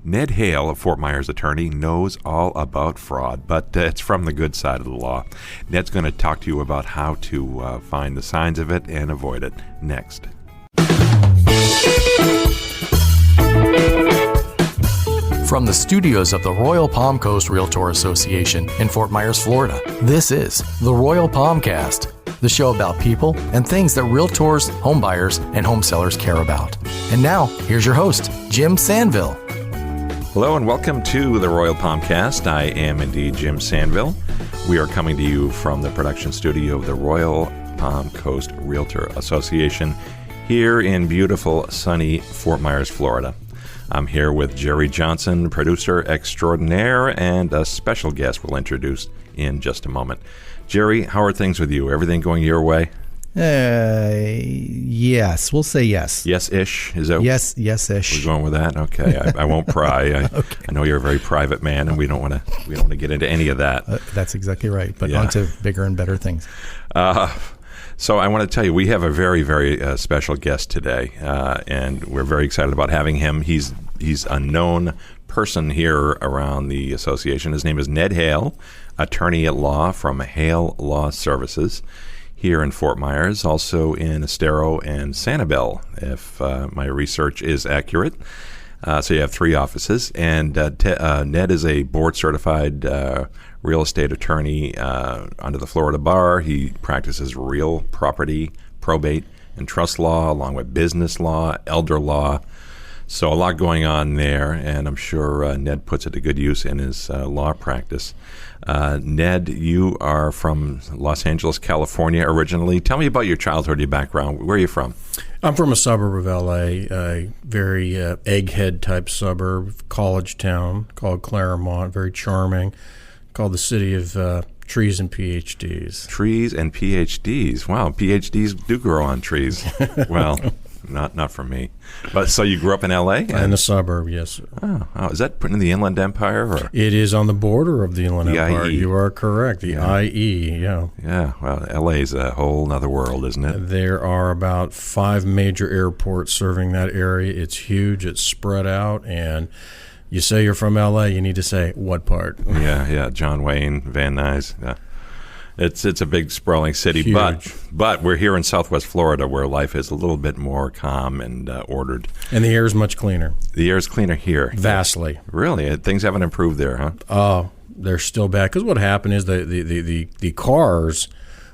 Ned Hale, a Fort Myers attorney, knows all about fraud, but it's from the good side of the law. Ned's going to talk to you about how to find the signs of it and avoid it next. From the studios of the Royal Palm Coast Realtor Association in Fort Myers, Florida, this is the Royal Palmcast, the show about people and things that realtors, homebuyers, and home sellers care about. And now, here's your host, Jim Sanville. Hello and welcome to the Royal Palmcast. I am indeed Jim Sanville. We are coming to you from the production studio of the Royal Palm Coast Realtor Association here in beautiful, sunny Fort Myers, Florida. I'm here with Jerry Johnson, producer extraordinaire, and a special guest we'll introduce in just a moment. Jerry, how are things with you? Everything going your way? Yes. We'll say yes. Yes-ish? Is that yes-ish. We're going with that? Okay. I won't pry. Okay. I know you're a very private man, and we don't want to get into any of that. That's exactly right. But Yeah. on to bigger and better things. So I want to tell you, we have a very, very special guest today, and we're very excited about having him. He's a known person here around the association. His name is Ned Hale, attorney at law from Hale Law Services here in Fort Myers, also in Estero and Sanville, if my research is accurate. So you have three offices, and Ned is a board-certified real estate attorney under the Florida Bar. He practices real property, probate, and trust law, along with business law, elder law. So a lot going on there, and I'm sure Ned puts it to good use in his law practice. Ned, you are from Los Angeles, California originally. Tell me about your childhood, your background. Where are you from? I'm from a suburb of L.A., a very egghead-type suburb, college town called Claremont, very charming, called the city of trees and PhDs. Trees and PhDs. Wow, PhDs do grow on trees. Well, not for me. But so you grew up in L.A.? In a suburb, yes. Oh, is that put in the Inland Empire? Or? It is on the border of the Inland Empire. IE. You are correct. The IE, yeah. Yeah, well, L.A. is a whole other world, isn't it? There are about 5 major airports serving that area. It's huge. It's spread out. And you say you're from L.A., you need to say what part. Yeah. John Wayne, Van Nuys. Yeah. It's a big, sprawling city. Huge. But we're here in Southwest Florida, where life is a little bit more calm and ordered. And the air is much cleaner. The air is cleaner here. Vastly. Really? Things haven't improved there, huh? Oh, they're still bad. Because what happened is the cars,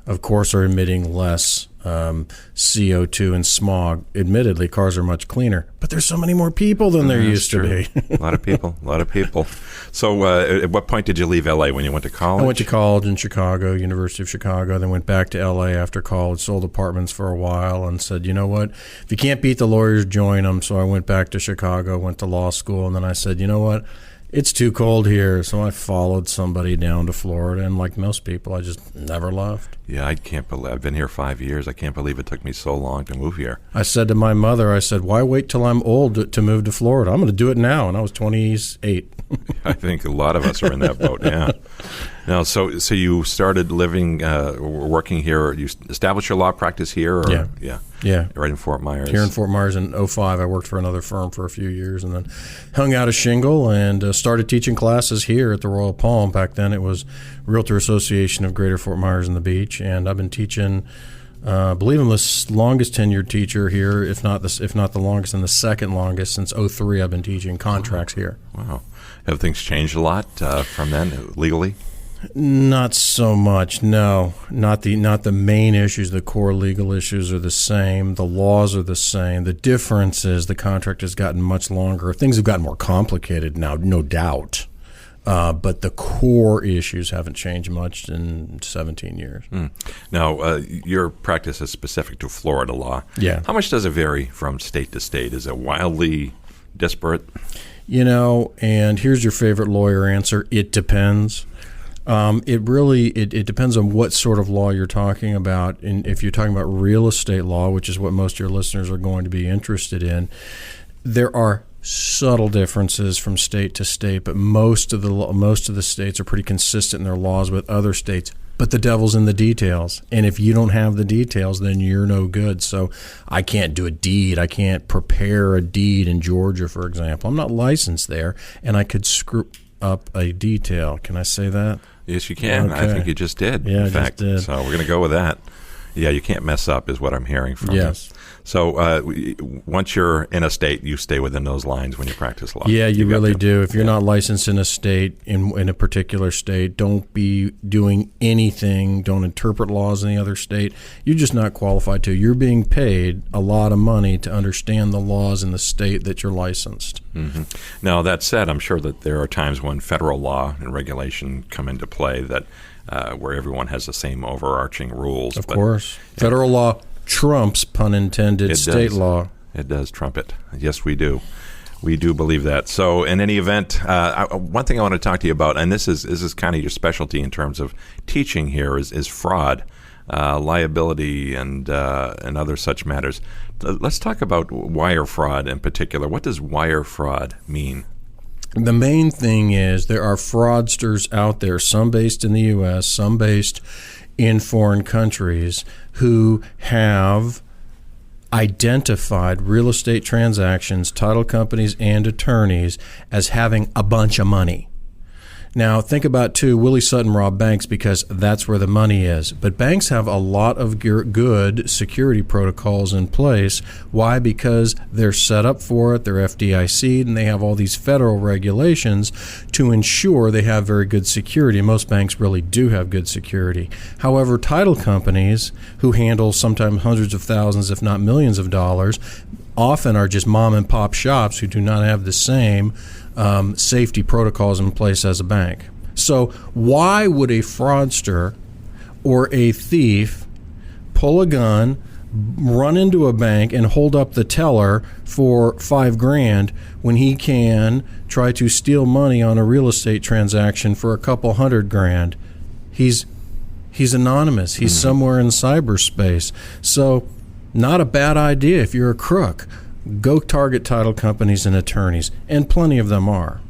of course, are emitting less CO2 and smog. Admittedly, cars are much cleaner, but there's so many more people than there used to be. A lot of people. So at what point did you leave L.A. when you went to college? I went to college in Chicago, University of Chicago, then went back to L.A. after college, sold apartments for a while, and said, you know what, if you can't beat the lawyers, join them. So I went back to Chicago, went to law school, and then I said, you know what, it's too cold here. So I followed somebody down to Florida, and like most people, I just never left. Yeah, I can't believe I've been here 5 years. I can't believe it took me so long to move here. I said to my mother, why wait till I'm old to move to Florida? I'm going to do it now. And I was 28. I think a lot of us are in that boat, yeah. Now, so you started living, working here. You established your law practice here? Or? Yeah. Right in Fort Myers. Here in Fort Myers in 2005, I worked for another firm for a few years and then hung out a shingle and started teaching classes here at the Royal Palm. Back then it was Realtor Association of Greater Fort Myers and the Beach, and I've been teaching, I believe I'm the longest tenured teacher here, if not the longest and the second longest. Since 2003 I've been teaching contracts here. Wow. Have things changed a lot from then, legally? Not so much, no. Not the main issues. The core legal issues are the same. The laws are the same. The difference is the contract has gotten much longer. Things have gotten more complicated now, no doubt. But the core issues haven't changed much in 17 years. Now, your practice is specific to Florida law. Yeah. How much does it vary from state to state? Is it wildly disparate? And here's your favorite lawyer answer. It depends. It depends on what sort of law you're talking about. And if you're talking about real estate law, which is what most of your listeners are going to be interested in, there are subtle differences from state to state, but most of the states are pretty consistent in their laws with other states. But the devil's in the details. And if you don't have the details, then you're no good. So I can't do a deed. I can't prepare a deed in Georgia, for example. I'm not licensed there, and I could screw up a detail. Can I say that? Yes, you can. Okay. I think you just did. Yeah, in I fact. just did. So we're going to go with that. Yeah, you can't mess up is what I'm hearing from Yes. you. So once you're in a state, you stay within those lines when you practice law. Yeah, you really do. If you're Yeah. not licensed in a state, in a particular state, don't be doing anything. Don't interpret laws in the other state. You're just not qualified to. You're being paid a lot of money to understand the laws in the state that you're licensed. Mm-hmm. Now, that said, I'm sure that there are times when federal law and regulation come into play that where everyone has the same overarching rules. Of course. Federal law trumps, pun intended, state law. It does trump it. Yes, we do. We do believe that. So in any event, one thing I want to talk to you about, and this is kind of your specialty in terms of teaching here, is fraud, liability, and other such matters. Let's talk about wire fraud in particular. What does wire fraud mean? The main thing is there are fraudsters out there, some based in the U.S., some based in foreign countries, who have identified real estate transactions, title companies, and attorneys as having a bunch of money. Now, think about, too, Willie Sutton robbed banks because that's where the money is. But banks have a lot of good security protocols in place. Why? Because they're set up for it, they're FDIC'd, and they have all these federal regulations to ensure they have very good security. And most banks really do have good security. However, title companies, who handle sometimes hundreds of thousands, if not millions of dollars, often are just mom-and-pop shops who do not have the same safety protocols in place as a bank. So why would a fraudster or a thief pull a gun, run into a bank, and hold up the teller for $5,000 when he can try to steal money on a real estate transaction for a couple $100,000? He's anonymous. He's somewhere in cyberspace. So not a bad idea if you're a crook. Go target title companies and attorneys, and plenty of them are.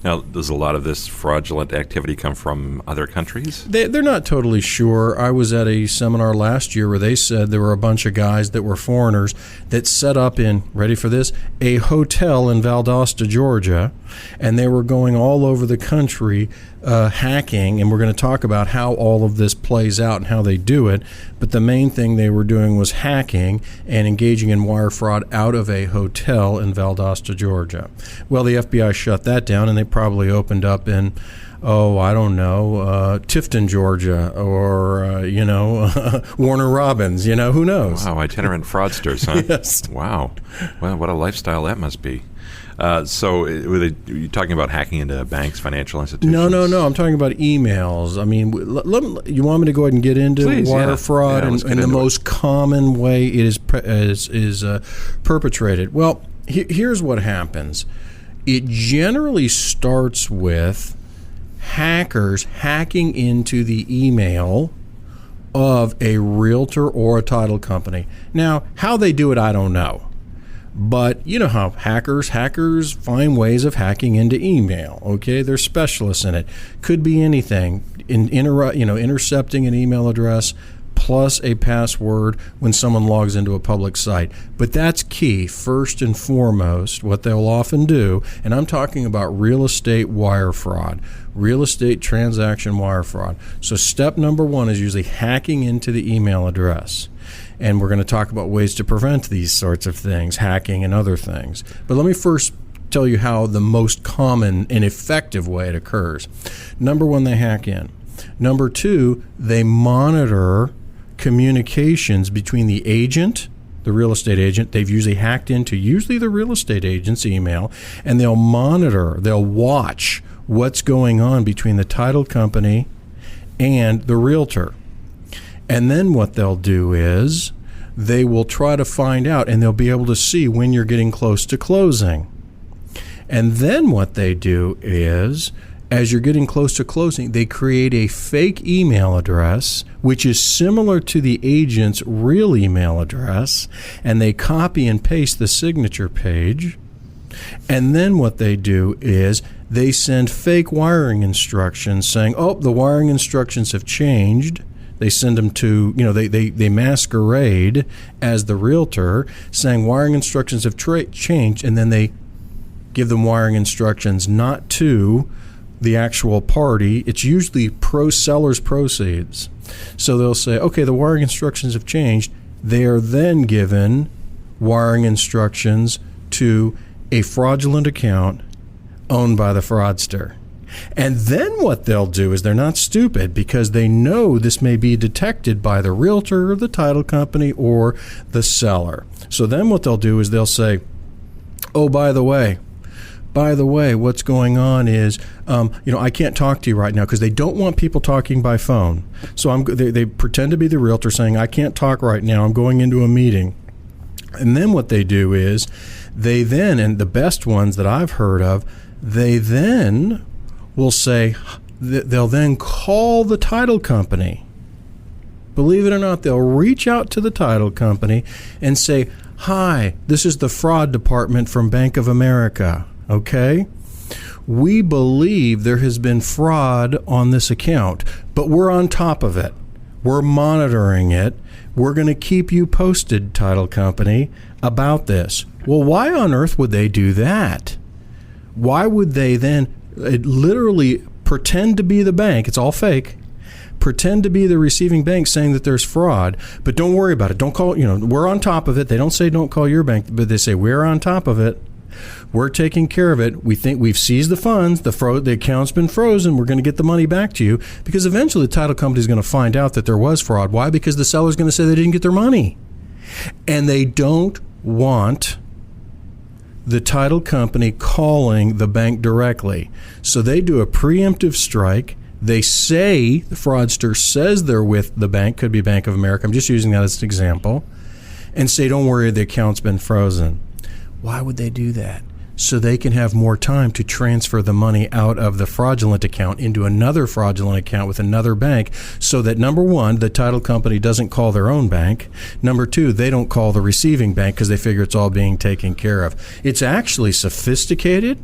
Now, does a lot of this fraudulent activity come from other countries? They're not totally sure. I was at a seminar last year where they said there were a bunch of guys that were foreigners that set up in, ready for this, a hotel in Valdosta, Georgia, and they were going all over the country hacking, and we're going to talk about how all of this plays out and how they do it. But the main thing they were doing was hacking and engaging in wire fraud out of a hotel in Valdosta, Georgia. Well, the FBI shut that down, and they probably opened up in, Tifton, Georgia, or, Warner Robins, who knows? Wow, itinerant fraudsters, huh? Yes. Wow. Well, what a lifestyle that must be. So were you talking about hacking into banks, financial institutions? No. I'm talking about emails. I mean, you want me to go ahead and get into Please, wire fraud let's get and the into most common way it is perpetrated? Well, here's what happens. It generally starts with hackers hacking into the email of a realtor or a title company. Now, how they do it, I don't know. But you know how hackers find ways of hacking into email. Okay, they're specialists in it. Could be anything. Intercepting an email address plus a password when someone logs into a public site. But that's key. First and foremost, what they'll often do, and I'm talking about real estate wire fraud, real estate transaction wire fraud. So step number one is usually hacking into the email address. And we're going to talk about ways to prevent these sorts of things, hacking and other things. But let me first tell you how the most common and effective way it occurs. Number one, they hack in. Number two, they monitor communications between the agent, the real estate agent. They've usually hacked into the real estate agent's email, and they'll watch what's going on between the title company and the realtor. And then what they'll do is they will try to find out, and they'll be able to see when you're getting close to closing. And then what they do is, as you're getting close to closing, they create a fake email address, which is similar to the agent's real email address, and they copy and paste the signature page. And then what they do is they send fake wiring instructions saying, oh, the wiring instructions have changed. They send them to, they masquerade as the realtor saying wiring instructions have changed, and then they give them wiring instructions not to the actual party. It's usually seller's proceeds. So they'll say, okay, the wiring instructions have changed. They are then given wiring instructions to a fraudulent account owned by the fraudster. And then what they'll do is, they're not stupid, because they know this may be detected by the realtor or the title company or the seller. So then what they'll do is they'll say, oh, by the way, what's going on is, I can't talk to you right now, because they don't want people talking by phone. So they pretend to be the realtor saying, I can't talk right now, I'm going into a meeting. And then what they do is they then, and the best ones that I've heard of, they then will say, they'll then call the title company. Believe it or not, they'll reach out to the title company and say, hi, this is the fraud department from Bank of America, okay? We believe there has been fraud on this account, but we're on top of it. We're monitoring it. We're going to keep you posted, title company, about this. Well, why on earth would they do that? Why would they then literally pretend to be the bank? It's all fake. Pretend to be the receiving bank saying that there's fraud, but don't worry about it. Don't call, we're on top of it. They don't say don't call your bank, but they say we're on top of it. We're taking care of it. We think we've seized the funds. The account's been frozen. We're going to get the money back to you, because eventually the title company is going to find out that there was fraud. Why? Because the seller's going to say they didn't get their money. And they don't want the title company calling the bank directly. So they do a preemptive strike. They say, the fraudster says they're with the bank, could be Bank of America. I'm just using that as an example. And say, don't worry, the account's been frozen. Why would they do that? So they can have more time to transfer the money out of the fraudulent account into another fraudulent account with another bank, so that, number one, the title company doesn't call their own bank. Number two, they don't call the receiving bank, because they figure it's all being taken care of. It's actually sophisticated.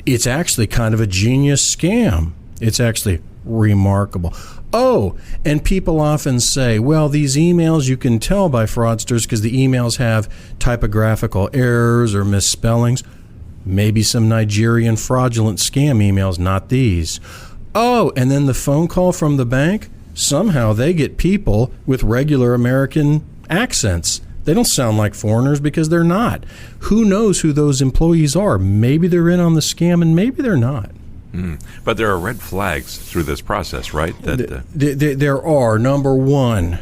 It's actually kind of a genius scam. It's actually remarkable. Oh, and people often say, well, these emails, you can tell by fraudsters because the emails have typographical errors or misspellings. Maybe some Nigerian fraudulent scam emails, not these. Oh, and then the phone call from the bank, somehow they get people with regular American accents. They don't sound like foreigners, because they're not. Who knows who those employees are? Maybe they're in on the scam and maybe they're not. But there are red flags through this process, right? There are. Number one,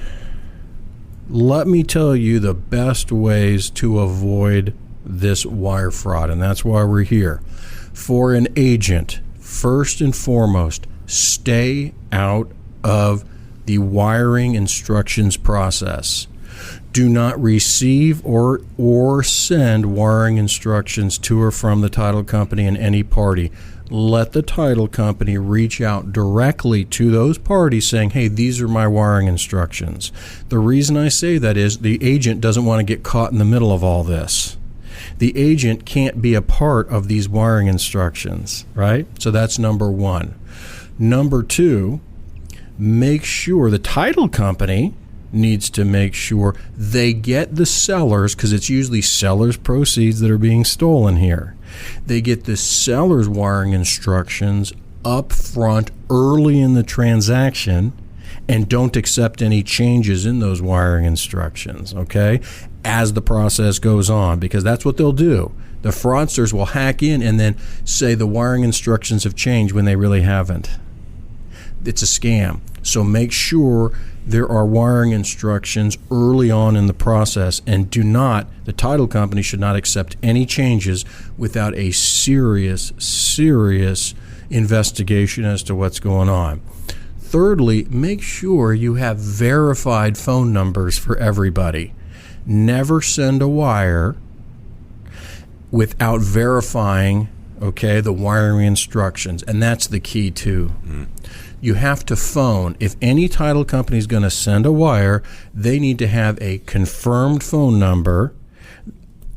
let me tell you the best ways to avoid this wire fraud, and that's why we're here. For an agent, first and foremost, stay out of the wiring instructions process. Do not receive or send wiring instructions to or from the title company and any party. Let the title company reach out directly to those parties saying, hey, these are my wiring instructions. The reason I say that is the agent doesn't want to get caught in the middle of all this. The agent can't be a part of these wiring instructions, right? So that's number one. Number two, make sure the title company needs to make sure they get the sellers, because it's usually sellers' proceeds that are being stolen here. They get the seller's wiring instructions up front early in the transaction, and don't accept any changes in those wiring instructions, okay, as the process goes on, because that's what they'll do. The fraudsters will hack in and then say the wiring instructions have changed when they really haven't. It's a scam. So make sure there are wiring instructions early on in the process, and the title company should not accept any changes without a serious investigation as to what's going on. Thirdly, make sure you have verified phone numbers for everybody. Never send a wire without verifying, the wiring instructions, and that's the key too. You have to phone. If any title company is going to send a wire, they need to have a confirmed phone number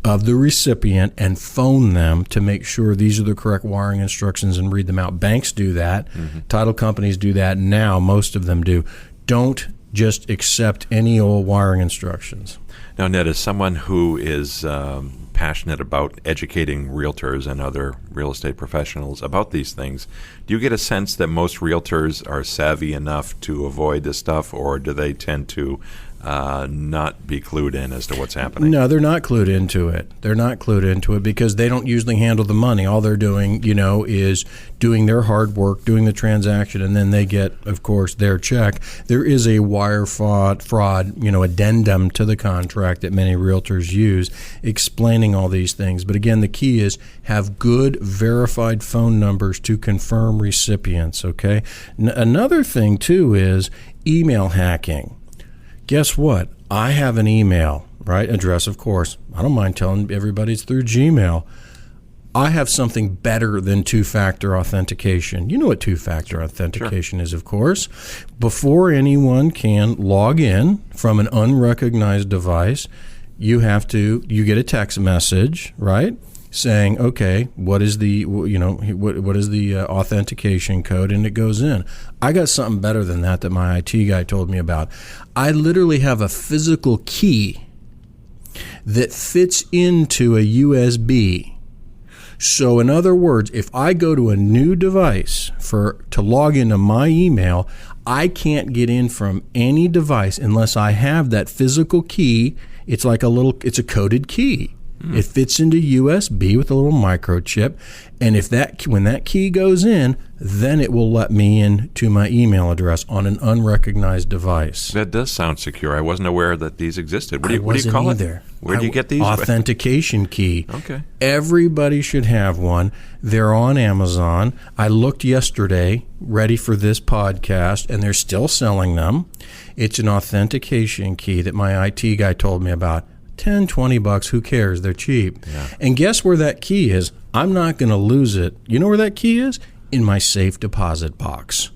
of the recipient and phone them to make sure these are the correct wiring instructions and read them out. Banks do that. Title companies do that now. Most of them do. Don't just accept any old wiring instructions. Now, Ned, as someone who is passionate about educating realtors and other real estate professionals about these things, do you get a sense that most realtors are savvy enough to avoid this stuff, or do they tend to not be clued in as to what's happening? No, they're not clued into it. They're not clued into it because they don't usually handle the money. All they're doing, is doing their hard work, doing the transaction, and then they get, of course, their check. There is a wire fraud, addendum to the contract that many realtors use explaining all these things. But again, the key is have good verified phone numbers to confirm recipients, okay? Another thing, too, is email hacking. Guess what? I have an email, right? Address, of course. I don't mind telling everybody it's through Gmail. I have something better than two-factor authentication. You know what two-factor authentication is, of course. Before anyone can log in from an unrecognized device, you get a text message, right? Saying, okay, what is the authentication code, and it goes in. I got something better than that my IT guy told me about. I literally have a physical key that fits into a USB. So in other words, if I go to a new device to log into my email, I can't get in from any device unless I have that physical key. It's a coded key. It fits into USB with a little microchip, and when that key goes in, then it will let me in to my email address on an unrecognized device. That does sound secure. I wasn't aware that these existed. What do you call it? Where do you get these? Authentication key. Okay. Everybody should have one. They're on Amazon. I looked yesterday, ready for this podcast, and they're still selling them. It's an authentication key that my IT guy told me about. $10, $20, who cares? They're cheap. Yeah. And guess where that key is? I'm not going to lose it. You know where that key is? In my safe deposit box.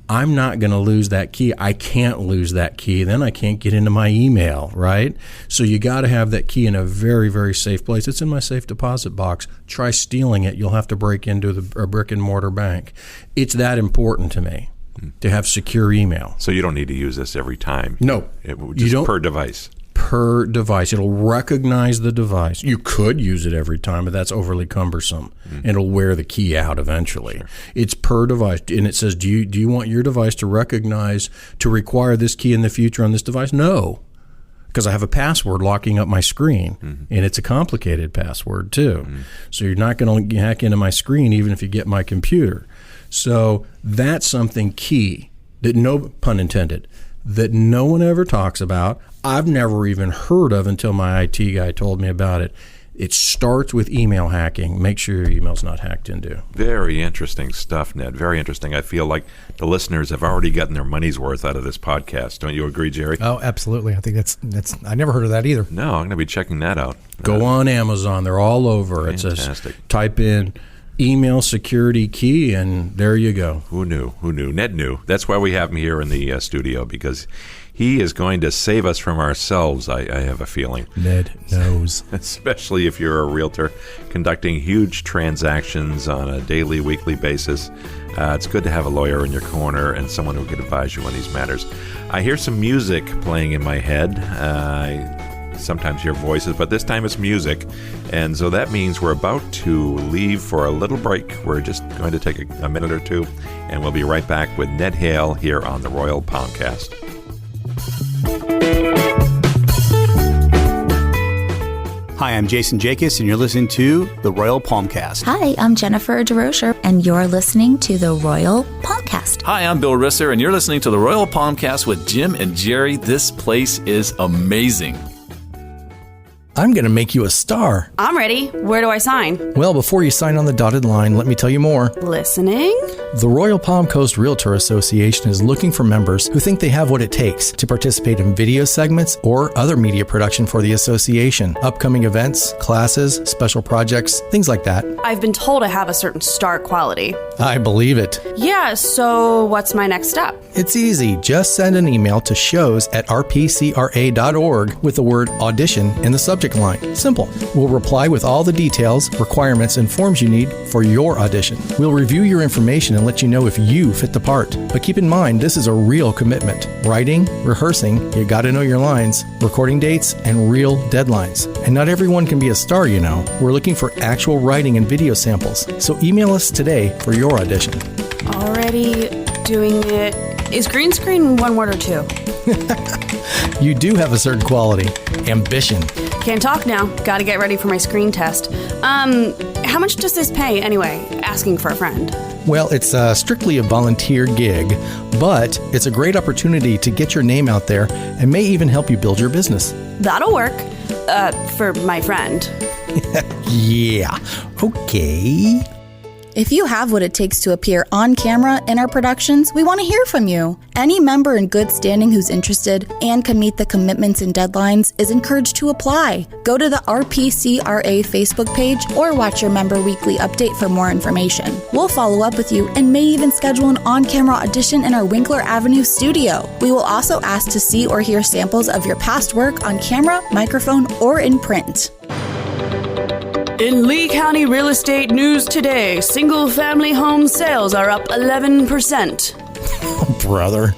I'm not going to lose that key. I can't lose that key. Then I can't get into my email, right? So you got to have that key in a very, very safe place. It's in my safe deposit box. Try stealing it. You'll have to break into a brick and mortar bank. It's that important to me to have secure email. So you don't need to use this every time? No. You don't, per device? Per device. It'll recognize the device. You could use it every time, but that's overly cumbersome. It'll wear the key out eventually. Sure. It's per device. And it says, do you want your device to require this key in the future on this device? No. Because I have a password locking up my screen, and it's a complicated password too. So you're not going to hack into my screen even if you get my computer. So that's something key that, no pun intended, that no one ever talks about. I've never even heard of until my IT guy told me about it. It starts with email hacking. Make sure your email's not hacked into. Very interesting stuff, Ned. Very interesting. I feel like the listeners have already gotten their money's worth out of this podcast. Don't you agree, Jerry? Oh, absolutely. I think that's I never heard of that either. No, I'm going to be checking that out. Go on Amazon. They're all over. Fantastic. Type in email security key, and there you go. Who knew? Ned knew. That's why we have him here in the studio, because he is going to save us from ourselves, I have a feeling. Ned knows. Especially if you're a realtor conducting huge transactions on a daily, weekly basis. It's good to have a lawyer in your corner and someone who can advise you on these matters. I hear some music playing in my head. I sometimes hear voices, but this time it's music. And so that means we're about to leave for a little break. We're just going to take a minute or two, and we'll be right back with Ned Hale here on the Royal Palmcast. Hi, I'm Jason Jacobs, and you're listening to the Royal Palmcast. Hi, I'm Jennifer DeRocher, and you're listening to the Royal Palmcast. Hi, I'm Bill Risser, and you're listening to the Royal Palmcast with Jim and Jerry. This place is amazing. I'm going to make you a star. I'm ready. Where do I sign? Well, before you sign on the dotted line, let me tell you more. Listening? The Royal Palm Coast Realtor Association is looking for members who think they have what it takes to participate in video segments or other media production for the association, upcoming events, classes, special projects, things like that. I've been told I have a certain star quality. I believe it. Yeah, so what's my next step? It's easy. Just send an email to shows@rpcra.org with the word audition in the subject line. Simple. We'll reply with all the details, requirements, and forms you need for your audition. We'll review your information and let you know if you fit the part. But keep in mind, this is a real commitment. Writing, rehearsing, you gotta know your lines, recording dates, and real deadlines. And not everyone can be a star, you know. We're looking for actual writing and video samples. So email us today for your audition. Already doing it. Is green screen one word or two? You do have a certain quality. Ambition. Can't talk now. Gotta get ready for my screen test. How much does this pay anyway? Asking for a friend. Well, it's strictly a volunteer gig, but it's a great opportunity to get your name out there and may even help you build your business. That'll work. For my friend. Yeah. Okay. If you have what it takes to appear on camera in our productions, we want to hear from you. Any member in good standing who's interested and can meet the commitments and deadlines is encouraged to apply. Go to the RPCRA Facebook page or watch your member weekly update for more information. We'll follow up with you and may even schedule an on-camera audition in our Winkler Avenue studio. We will also ask to see or hear samples of your past work on camera, microphone, or in print. In Lee County real estate news today, single-family home sales are up 11%. Brother.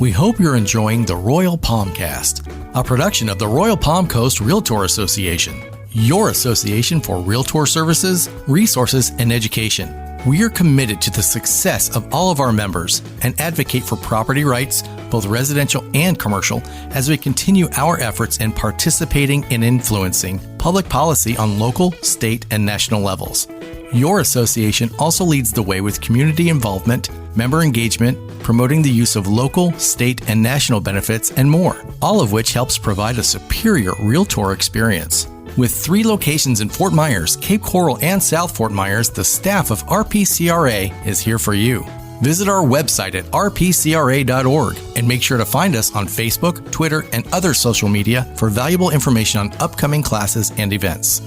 We hope you're enjoying the Royal Palmcast, a production of the Royal Palm Coast Realtor Association, your association for realtor services, resources, and education. We are committed to the success of all of our members and advocate for property rights, both residential and commercial, as we continue our efforts in participating and influencing public policy on local, state, and national levels. Your association also leads the way with community involvement, member engagement, promoting the use of local, state, and national benefits, and more, all of which helps provide a superior realtor experience. With 3 locations in Fort Myers, Cape Coral, and South Fort Myers, the staff of RPCRA is here for you. Visit our website at rpcra.org and make sure to find us on Facebook, Twitter, and other social media for valuable information on upcoming classes and events.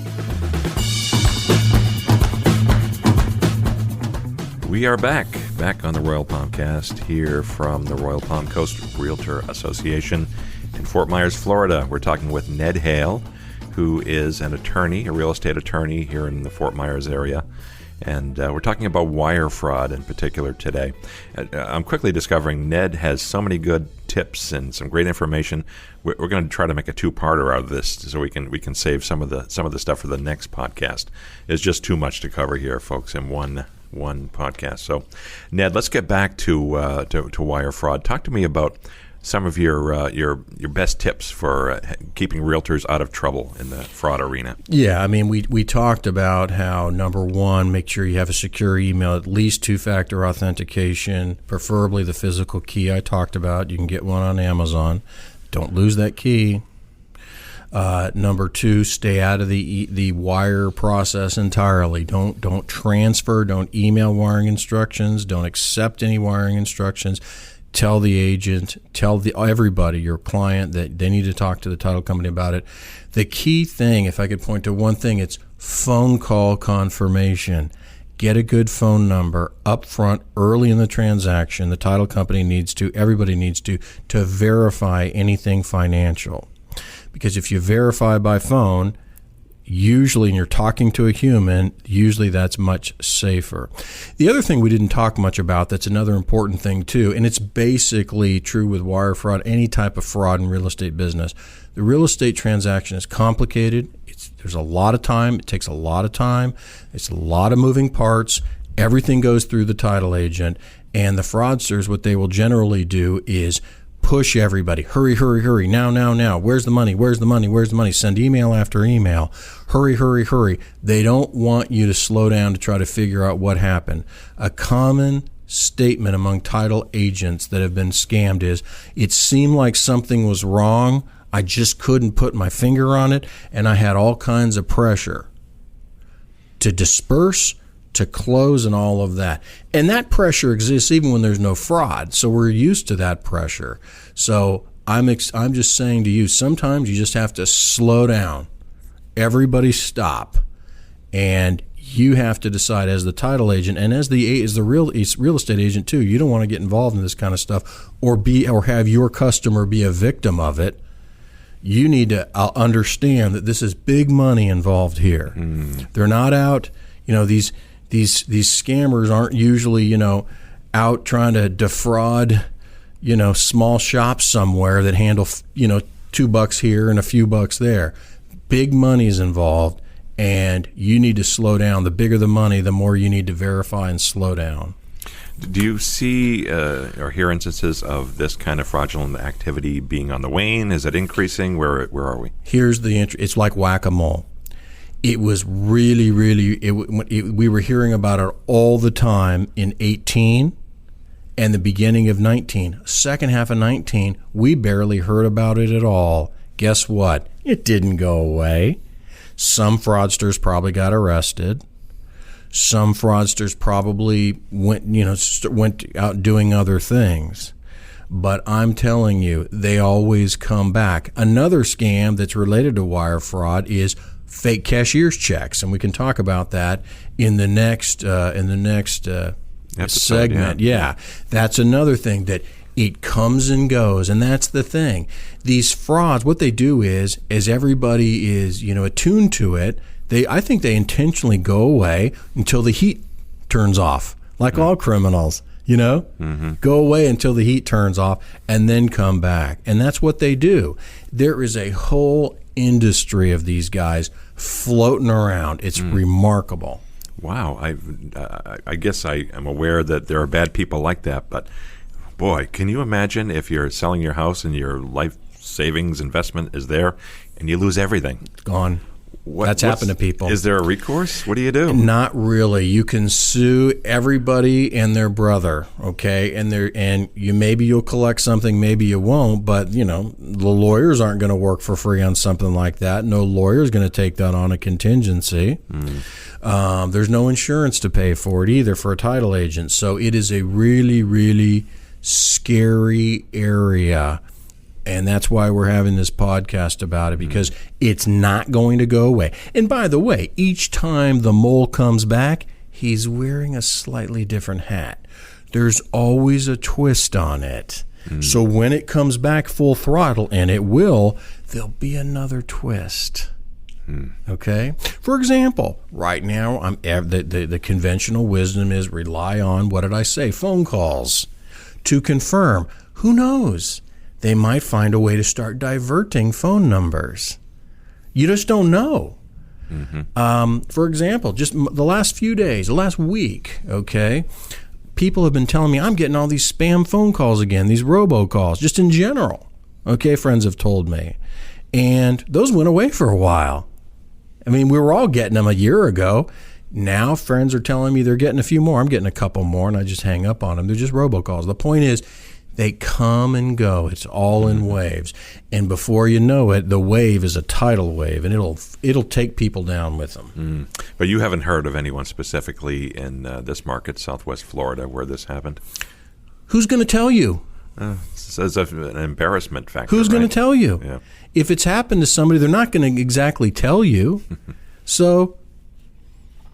We are back on the Royal Palmcast here from the Royal Palm Coast Realtor Association in Fort Myers, Florida. We're talking with Ned Hale, who is an attorney, a real estate attorney here in the Fort Myers area. And we're talking about wire fraud in particular today. I'm quickly discovering Ned has so many good tips and some great information. We're going to try to make a 2-parter out of this so we can save some of the stuff for the next podcast. It's just too much to cover here, folks, in one podcast. So, Ned, let's get back to wire fraud. Talk to me about some of your best tips for keeping realtors out of trouble in the fraud arena. Yeah, I mean, we talked about how, number one, make sure you have a secure email, at least 2-factor authentication, preferably the physical key I talked about. You can get one on Amazon. Don't lose that key. Number 2, stay out of the wire process entirely. Don't transfer, don't email wiring instructions, don't accept any wiring instructions. Tell the agent, tell everybody, your client, that they need to talk to the title company about it. The key thing, if I could point to one thing, it's phone call confirmation. Get a good phone number up front early in the transaction. The title company needs to, everybody needs to verify anything financial. Because if you verify by phone, usually, and you're talking to a human, usually that's much safer. The other thing we didn't talk much about that's another important thing too, and it's basically true with wire fraud, any type of fraud in real estate business. The real estate transaction is complicated. There's a lot of time. It takes a lot of time. It's a lot of moving parts. Everything goes through the title agent. And the fraudsters, what they will generally do is push everybody. Hurry, hurry, hurry. Now. Where's the money? Where's the money? Where's the money? Send email after email. Hurry, hurry, hurry. They don't want you to slow down to try to figure out what happened. A common statement among title agents that have been scammed is, it seemed like something was wrong. I just couldn't put my finger on it, and I had all kinds of pressure to disperse, to close and all of that. And that pressure exists even when there's no fraud. So we're used to that pressure. So I'm just saying to you, sometimes you just have to slow down. Everybody stop. And you have to decide as the title agent and as the real estate agent too. You don't want to get involved in this kind of stuff or have your customer be a victim of it. You need to understand that this is big money involved here. They're not out, these scammers aren't usually, out trying to defraud, small shops somewhere that handle, $2 here and a few bucks there. Big money is involved, and you need to slow down. The bigger the money, the more you need to verify and slow down. Do you see or hear instances of this kind of fraudulent activity being on the wane? Is it increasing? Where are we? Here's it's like whack-a-mole. It was really, we were hearing about it all the time in 18 and the beginning of 19. Second half of 19, we barely heard about it at all. Guess what? It didn't go away. Some fraudsters probably got arrested. Some fraudsters probably went out doing other things. But I'm telling you, they always come back. Another scam that's related to wire fraud is fake cashier's checks, and we can talk about that in the next episode, segment. Yeah, that's another thing that it comes and goes, and that's the thing. These frauds, what they do is everybody is attuned to it. I think they intentionally go away until the heat turns off, like all criminals. Go away until the heat turns off and then come back. And that's what they do. There is a whole industry of these guys floating around. It's remarkable. Wow. I guess I am aware that there are bad people like that, but boy, can you imagine if you're selling your house and your life savings investment is there and you lose everything? It's gone. That's happened to people. Is there a recourse? What do you do? Not really. You can sue everybody and their brother, okay? And maybe you'll collect something, maybe you won't, but the lawyers aren't going to work for free on something like that. No lawyer is going to take that on a contingency. There's no insurance to pay for it either for a title agent. So it is a really, really scary area. And that's why we're having this podcast about it, because it's not going to go away. And by the way, each time the mole comes back, he's wearing a slightly different hat. There's always a twist on it. So when it comes back full throttle, and it will, there'll be another twist. Okay? For example, right now, the conventional wisdom is rely on, what did I say, phone calls to confirm. Who knows? They might find a way to start diverting phone numbers. You just don't know. For example, just the last few days, the last week, okay, people have been telling me I'm getting all these spam phone calls again, these robocalls, just in general. Okay, friends have told me. And those went away for a while. I mean, we were all getting them a year ago. Now friends are telling me they're getting a few more. I'm getting a couple more, and I just hang up on them. They're just robocalls. The point is, they come and go. It's all in waves. And before you know it, the wave is a tidal wave, and it'll take people down with them. But you haven't heard of anyone specifically in this market, Southwest Florida, where this happened? Who's going to tell you? It's as an embarrassment factor. Who's going to tell you? Yeah. If it's happened to somebody, they're not going to exactly tell you. So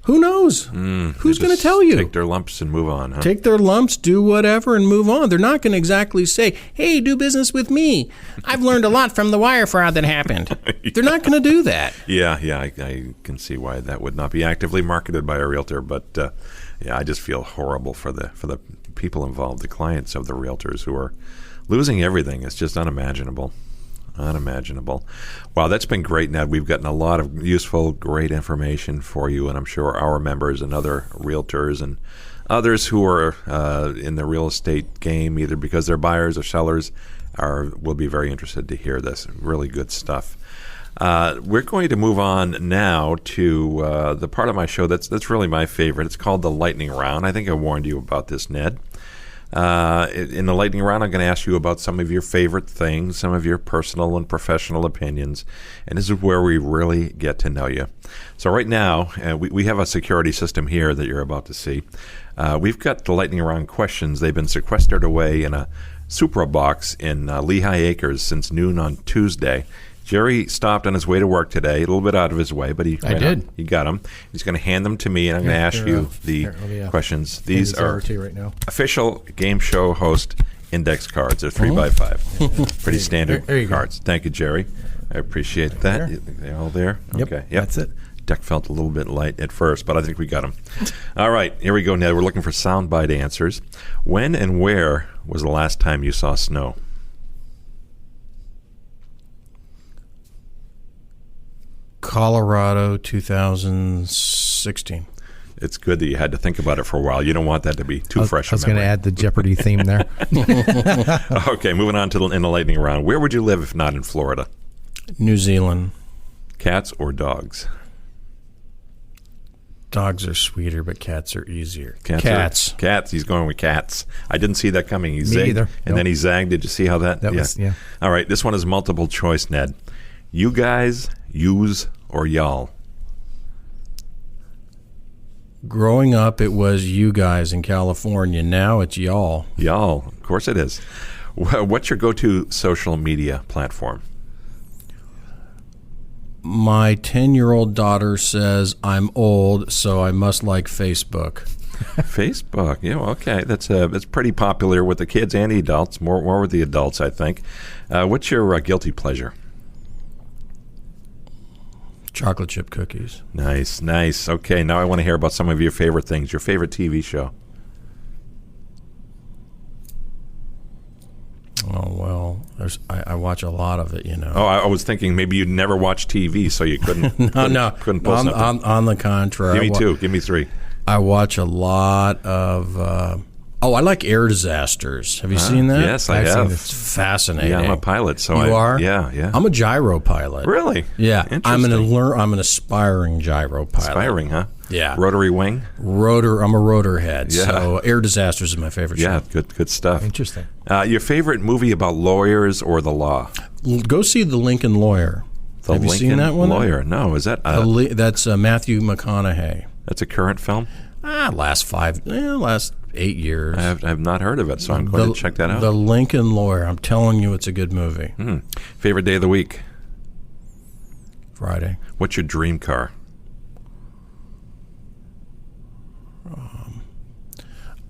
who knows? Who's going to tell you? Take their lumps and move on, huh? Take their lumps, do whatever, and move on. They're not going to exactly say, hey, do business with me. I've learned a lot from the wire fraud that happened. They're not going to do that. Yeah, I can see why that would not be actively marketed by a realtor. But, I just feel horrible for the people involved, the clients of the realtors who are losing everything. It's just unimaginable. Wow, that's been great, Ned. We've gotten a lot of useful, great information for you, and I'm sure our members and other realtors and others who are in the real estate game, either because they're buyers or sellers, will be very interested to hear this. Really good stuff. We're going to move on now to the part of my show that's really my favorite. It's called the lightning round. I think I warned you about this, Ned. In the lightning round, I'm going to ask you about some of your favorite things, some of your personal and professional opinions, and this is where we really get to know you. So right now, we have a security system here that you're about to see. We've got the lightning round questions. They've been sequestered away in a Supra box in Lehigh Acres since noon on Tuesday. Jerry stopped on his way to work today, a little bit out of his way, but he got them. He's going to hand them to me, and I'm going to ask you the questions. These are right now. official game show host index cards. They're 3x5. Pretty standard cards. Thank you, Jerry. I appreciate that. They're all there? Yep, Okay. that's it. Deck felt a little bit light at first, but I think we got them. All right, here we go, Ned. We're looking for soundbite answers. When and where was the last time you saw snow? Colorado, 2016. It's good that you had to think about it for a while. You don't want that to be too fresh. I was going to add the Jeopardy theme there. Okay, moving on to in the lightning round. Where would you live if not in Florida? New Zealand. Cats or dogs? Dogs are sweeter, but cats are easier. Cats. He's going with cats. I didn't see that coming. He zigged, either. and then he zagged. Did you see how that? Was, yeah. All right, this one is multiple choice, Ned. You guys, yous, or y'all? Growing up, it was you guys in California. Now it's y'all. Y'all. Of course it is. What's your go-to social media platform? My 10-year-old daughter says I'm old, so I must like Facebook. Facebook. Yeah, okay. That's pretty popular with the kids and the adults. More with the adults, I think. What's your guilty pleasure? Chocolate chip cookies. Nice. Okay, now I want to hear about some of your favorite things. Your favorite TV show? Oh, well, I watch a lot of it, you know. Oh, I was thinking maybe you'd never watch TV, so you couldn't. couldn't pull something. On the contrary. Give me two. Give me three. I watch a lot of... I like air disasters. Have you seen that? Yes, I have. It's fascinating. Yeah, I'm a pilot, so you are? Yeah. I'm a gyro pilot. Really? Yeah. Interesting. I'm an aspiring gyro pilot. Aspiring, huh? Yeah. Rotary wing? I'm a rotor head. Yeah. So air disasters is my favorite show. Yeah, good stuff. Interesting. Your favorite movie about lawyers or the law? Go see The Lincoln Lawyer. Have you seen that one? Lawyer? No, is that? That's Matthew McConaughey. That's a current film? Last 8 years. I have not heard of it, so I'm going to check that out. The Lincoln Lawyer. I'm telling you, it's a good movie. Favorite day of the week? Friday. What's your dream car?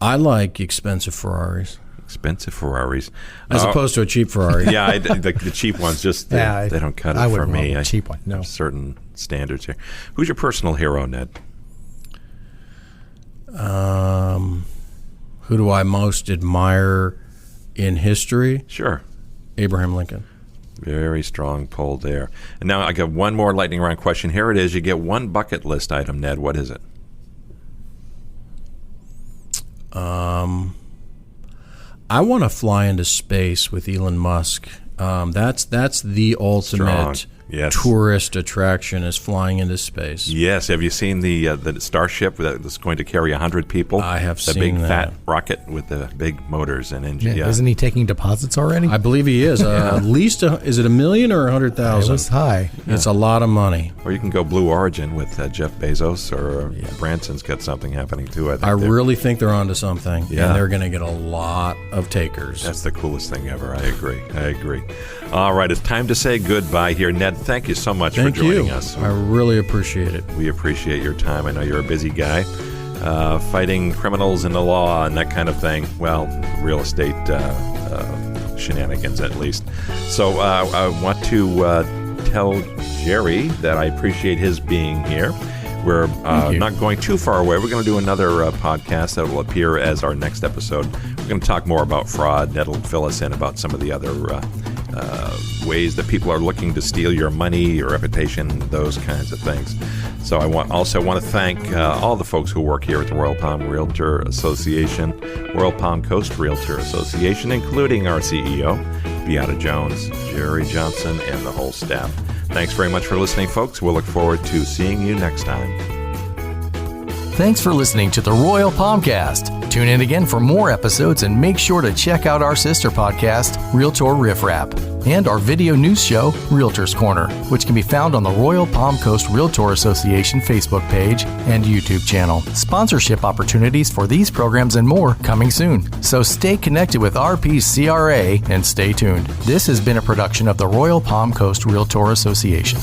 I like expensive Ferraris. Expensive Ferraris. As opposed to a cheap Ferrari. Yeah, the cheap ones, just they don't cut it for me. Want a cheap one, no. There's certain standards here. Who's your personal hero, Ned? Who do I most admire in history? Sure. Abraham Lincoln. Very strong pull there. And now I got one more lightning round question. Here it is. You get one bucket list item, Ned. What is it? I want to fly into space with Elon Musk. That's the ultimate tourist attraction, is flying into space. Yes. Have you seen the Starship that's going to carry 100 people? I have seen that. The big fat rocket with the big motors and engine. Yeah. Isn't he taking deposits already? I believe he is. At least, is it $1 million or 100,000? It was high. It's a lot of money. Or you can go Blue Origin with Jeff Bezos, or Branson's got something happening too. I really think they're onto something. Yeah. And they're going to get a lot of takers. That's the coolest thing ever. I agree. All right, it's time to say goodbye here. Ned, thank you so much for joining us. I really appreciate it. We appreciate your time. I know you're a busy guy, fighting criminals in the law and that kind of thing. Well, real estate shenanigans, at least. So I want to tell Jerry that I appreciate his being here. We're not going too far away. We're going to do another podcast that will appear as our next episode. We're going to talk more about fraud. Ned will fill us in about some of the other ways that people are looking to steal your money, your reputation, those kinds of things. So I also want to thank all the folks who work here at the Royal Palm Realtor Association, Royal Palm Coast Realtor Association, including our CEO, Beata Jones, Jerry Johnson, and the whole staff. Thanks very much for listening, folks. We'll look forward to seeing you next time. Thanks for listening to the Royal Palmcast. Tune in again for more episodes and make sure to check out our sister podcast, Realtor Riff Rap, and our video news show, Realtors Corner, which can be found on the Royal Palm Coast Realtor Association Facebook page and YouTube channel. Sponsorship opportunities for these programs and more coming soon. So stay connected with RPCRA and stay tuned. This has been a production of the Royal Palm Coast Realtor Association.